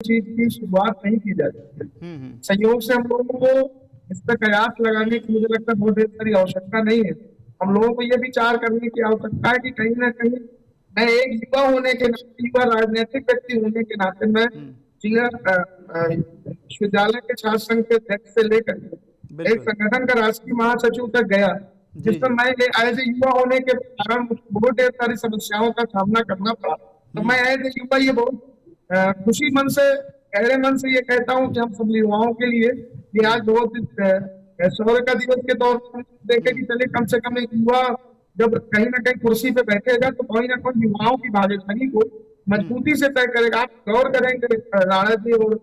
चीज की शुरुआत नहीं की जाती है। संयोग से हम लोगों को इस पर कयास लगाने की मुझे लगता है बहुत देर सारी आवश्यकता नहीं है। हम लोगों को ये विचार करने की आवश्यकता है कि कहीं ना कहीं मैं एक युवा होने के नाते, युवा राजनीतिक व्यक्ति होने के नाते मैं विश्वविद्यालय के छात्र संघ के अध्यक्ष से लेकर एक बिल्कुल। संगठन का राष्ट्रीय महासचिव तक गया, जी जिसमें जी। मैं एज ए युवा होने के कारण मुझको बहुत ढेर सारी समस्याओं का सामना करना पड़ा। तो मैं एज ए युवा ये बहुत खुशी मन से, गहरे मन से ये कहता हूँ कि हम सब युवाओं के लिए ये आज बहुत शौर्य का दिवस के तौर पर देखे कि चले कम से कम एक युवा जब कहीं ना कहीं कुर्सी पे बैठेगा तो कहीं ना कहीं युवाओं की भागीदारी को मजबूती से तय करेगा। आप गौर करेंगे राणा जी और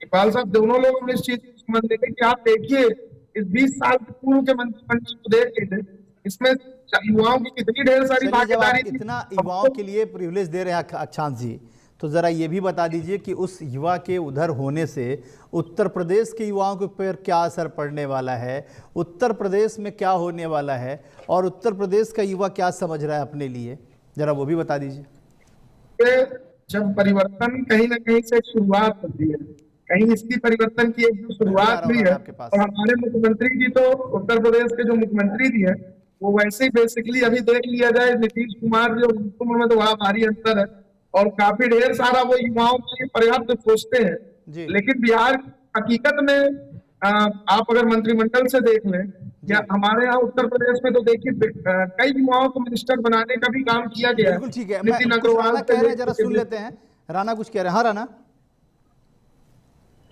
इकबाल साहब दोनों लोग इस चीज को समझ लेंगे कि आप देखिए इस 20 साल के पूर्व के मंत्रिमंडल को देख लीजिए, इसमें युवाओं की कितनी ढेर सारी चलिए, जब आप भागीदारी थी। इतना युवाओं के लिए प्रिविलेज दे रहे हैं अक्षांश जी, तो जरा ये भी बता दीजिए कि उस युवा के उधर होने से उत्तर प्रदेश के युवाओं के ऊपर क्या असर पड़ने वाला है, उत्तर प्रदेश में क्या होने वाला है और उत्तर प्रदेश का युवा क्या समझ रहा है अपने लिए, जरा वो भी बता दीजिए। जब परिवर्तन कहीं ना कहीं से शुरुआत होती है, कहीं इसकी परिवर्तन की एक जो शुरुआत हुई है, और हमारे मुख्यमंत्री जी तो उत्तर प्रदेश के जो मुख्यमंत्री जी है वो वैसे ही बेसिकली अभी देख लिया जाए नीतीश कुमार जी और उम्र में तो बड़ा भारी अंतर है और काफी ढेर सारा वो युवाओं के लिए पर्याप्त सोचते हैं। लेकिन बिहार हकीकत में आप अगर मंत्रिमंडल से देख लें या हमारे यहाँ उत्तर प्रदेश में तो देखिए कई युवाओं को मिनिस्टर बनाने का भी काम किया गया है। बिल्कुल ठीक है, नितिन अग्रवाल कह रहे हैं, जरा सुन लेते हैं राणा कुछ कह रहे हैं। हाँ राणा,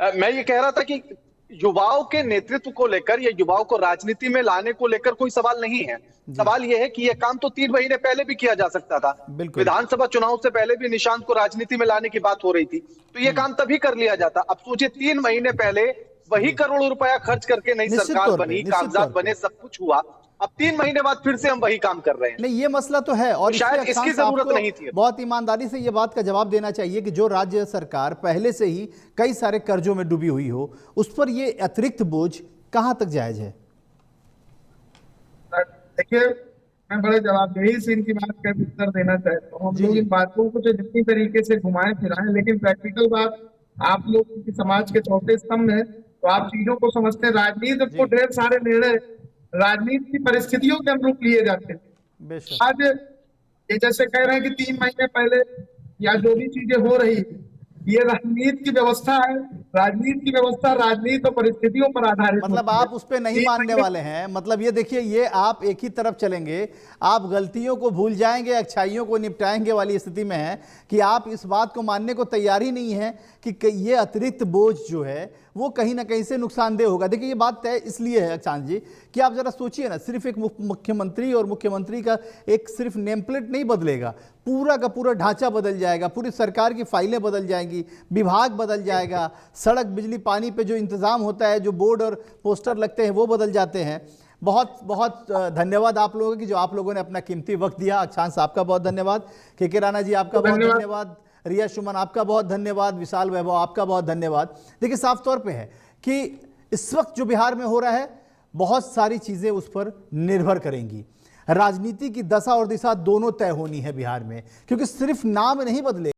मैं ये कह रहा था कि युवाओं के नेतृत्व को लेकर या युवाओं को राजनीति में लाने को लेकर कोई सवाल नहीं है। सवाल यह है कि यह काम तो 3 महीने पहले भी किया जा सकता था। विधानसभा चुनाव से पहले भी निशांत को राजनीति में लाने की बात हो रही थी, तो यह काम तभी कर लिया जाता। अब सोचिए 3 महीने पहले वही करोड़ों रुपया खर्च करके नई सरकार बनी, कागजात बने, सब कुछ हुआ। अब 3 महीने बाद फिर से हम वही काम कर रहे हैं। नहीं, ये मसला तो है और शायद इसकी जरूरत नहीं थी। बहुत ईमानदारी से ये बात का जवाब देना चाहिए कि जो राज्य सरकार पहले से ही कई सारे कर्जों में डूबी हुई हो, उस पर ये अतिरिक्त बोझ कहां तक जायज है? देखिए, मैं बड़े जवाबदेही से इनकी बात का उत्तर देना चाहता हूँ। हम लोग इन बातों को जितनी तरीके से घुमाए फिराएं, लेकिन प्रैक्टिकल बात आप लोग समाज के चौथे स्तंभ है तो आप चीजों को समझते हैं। राजनीति को ढेर सारे निर्णय राजनीति की परिस्थितियों के अनुरूप लिए जाते हैं। आज ये जैसे कह रहे हैं कि 3 महीने पहले या जो भी चीजें हो रही है, ये राजनीति की व्यवस्था है। राजनीति की व्यवस्था राजनीति और परिस्थितियों पर आधारित, मतलब आप उस पर नहीं मानने वाले हैं। मतलब ये देखिए, ये आप एक ही तरफ चलेंगे, आप गलतियों को भूल जाएंगे, अच्छाइयों को निपटाएंगे वाली स्थिति में है कि आप इस बात को मानने को तैयार ही नहीं है कि ये अतिरिक्त बोझ जो है वो कहीं ना कहीं से नुकसानदेह होगा। देखिए, ये बात तय इसलिए है अक्षांश जी कि आप जरा सोचिए ना, सिर्फ एक मुख्यमंत्री और मुख्यमंत्री का एक सिर्फ नेम प्लेट नहीं बदलेगा, पूरा का पूरा ढांचा बदल जाएगा, पूरी सरकार की फाइलें बदल जाएंगी, विभाग बदल जाएगा, सड़क बिजली पानी पे जो इंतजाम होता है, जो बोर्ड और पोस्टर लगते हैं वो बदल जाते हैं। बहुत बहुत धन्यवाद आप लोगों की, जो आप लोगों ने अपना कीमती वक्त दिया। अक्षांश आपका बहुत धन्यवाद, के राणा जी आपका बहुत धन्यवाद, रिया सुमन आपका बहुत धन्यवाद, विशाल वैभव आपका बहुत धन्यवाद। देखिए, साफ तौर पे है कि इस वक्त जो बिहार में हो रहा है बहुत सारी चीजें उस पर निर्भर करेंगी। राजनीति की दशा और दिशा दोनों तय होनी है बिहार में, क्योंकि सिर्फ नाम नहीं बदले।